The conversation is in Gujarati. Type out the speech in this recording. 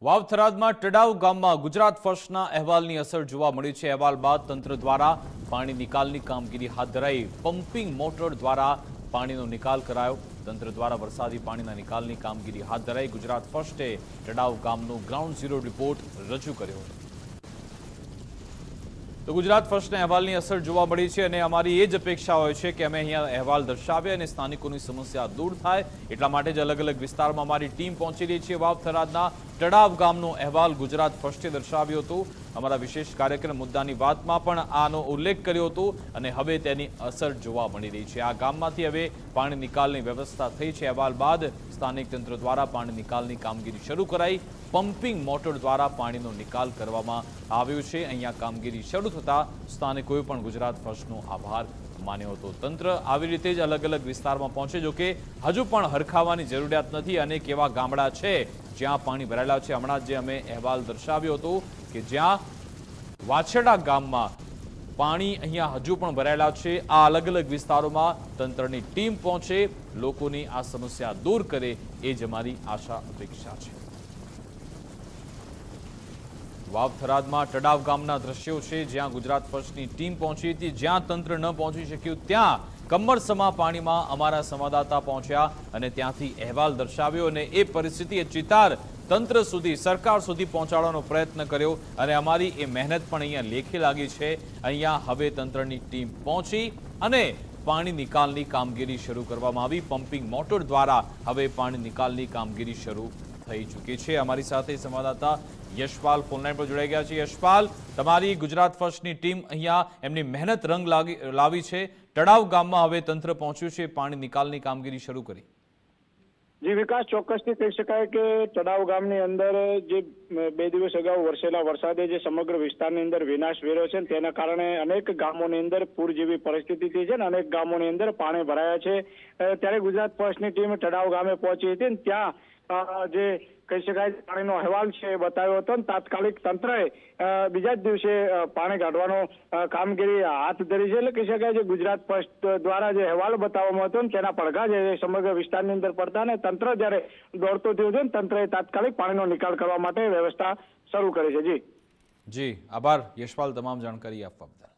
વાવ થરાદમાં ટડાવ ગામમાં ગુજરાત ફર્સ્ટના અહેવાલની અસર જોવા મળી છે। અહેવાલ બાદ તંત્ર દ્વારા પાણી નિકાલની કામગીરી હાથ ધરાઈ। પમ્પિંગ મોટર દ્વારા પાણીનો નિકાલ કરાયો। તંત્ર દ્વારા વરસાદી પાણીના નિકાલની કામગીરી હાથ ધરાઈ। ગુજરાત ફર્સ્ટે ટડાવ ગામનો ગ્રાઉન્ડ ઝીરો રિપોર્ટ રજૂ કર્યો હતો। તો ગુજરાત ફર્સ્ટના અહેવાલની અસર જોવા મળી છે અને અમારી એ જ અપેક્ષા હોય છે કે અમે અહીંયા અહેવાલ દર્શાવીએ અને સ્થાનિકોની સમસ્યા દૂર થાય। એટલા માટે જ અલગ અલગ વિસ્તારમાં અમારી ટીમ પહોંચી રહી છે। વાવ થરાદના ટડાવ ગામનો અહેવાલ ગુજરાત ફર્સ્ટે દર્શાવ્યો હતો। અમારા વિશેષ કાર્યક્રમ મુદ્દાની વાતમાં પણ આનો ઉલ્લેખ કર્યો હતો અને હવે તેની અસર જોવા મળી રહી છે। આ ગામમાંથી હવે પાણી નિકાલની વ્યવસ્થા થઈ છે। અહેવાલ બાદ સ્થાનિક તંત્ર દ્વારા પાણી નિકાલની કામગીરી શરૂ કરાઈ। પમ્પિંગ મોટર દ્વારા પાણીનો નિકાલ કરવામાં આવ્યો છે। અહીંયા કામગીરી શરૂ થતાં સ્થાનિકોએ પણ ગુજરાત ફર્સ્ટનો આભાર માન્યો હતો। તંત્ર આવી રીતે જ અલગ અલગ વિસ્તારમાં પહોંચે, જો કે હજુ પણ હરખાવાની જરૂરિયાત નથી। અનેક એવા ગામડા છે જ્યાં પાણી ભરાયેલા છે। હમણાં જે અમે અહેવાલ દર્શાવ્યો હતો કે જ્યાં વાછડા ગામમાં પાણી અહીંયા હજુ પણ ભરાયેલા છે। આ અલગ અલગ વિસ્તારોમાં તંત્રની ટીમ પહોંચે, લોકોની આ સમસ્યા દૂર કરે, એ જ અમારી આશા અપેક્ષા છે। વાવ થરાદમાં ટડાવ ગામના દ્રશ્યો છે જ્યાં ગુજરાત ફર્સ્ટની ટીમ પહોંચી હતી। જ્યાં તંત્ર ન પહોંચી શક્યું ત્યાં કમરસમા પાણીમાં અમારા સંવાદદાતા પહોંચ્યા અને ત્યાંથી અહેવાલ દર્શાવ્યો અને એ પરિસ્થિતિએ ચિતાર તંત્ર સુધી, સરકાર સુધી પહોંચાડવાનો પ્રયત્ન કર્યો અને અમારી એ મહેનત પણ અહીંયા લેખે લાગી છે। અહીંયા હવે તંત્રની ટીમ પહોંચી અને પાણી નિકાલની કામગીરી શરૂ કરવામાં આવી। પમ્પિંગ મોટર દ્વારા હવે પાણી નિકાલની કામગીરી શરૂ થઈ ચૂકી છે। અમારી સાથે સંવાદદાતા યશપાલ ફોનલાઈન પર જોડાઈ ગયા છે। યશપાલ, તમારી ગુજરાત ફર્સ્ટની ટીમ અહીંયા એમની મહેનત રંગ લાવી છે। ટડાવ ગામમાં હવે તંત્ર પહોંચ્યું છે, પાણી નિકાલની કામગીરી શરૂ કરી। જી વિકાસ, ચોક્કસથી કહી શકાય કે ટડાવ ગામની અંદર જે 2 દિવસ અગાઉ વરસેલા વરસાદે જે સમગ્ર વિસ્તારની અંદર વિનાશ વેર્યો છે તેના કારણે અનેક ગામોની અંદર પૂર જેવી પરિસ્થિતિ થઈ છે અને અનેક ગામોની અંદર પાણી ભરાયા છે। ત્યારે ગુજરાત ફર્સ્ટની ટીમ ટડાવ ગામે પહોંચી હતી અને ત્યાં જે કહી શકાય પાણીનો અહેવાલ છે એ બતાવ્યો હતો અને તાત્કાલિક તંત્રએ બીજા જ દિવસે પાણી કાઢવાનો કામગીરી હાથ ધરી છે। એટલે કહી શકાય છે ગુજરાત ફર્સ્ટ દ્વારા જે અહેવાલ બતાવવામાં હતો ને તેના પડઘા છે સમગ્ર વિસ્તારની અંદર પડતા અને તંત્ર જ્યારે દોડતો થયો છે ને તંત્રએ તાત્કાલિક પાણીનો નિકાલ કરવા માટે વ્યવસ્થા શરૂ કરી છે। જી આભાર યશપાલ, તમામ જાણકારી આપવા બદલ।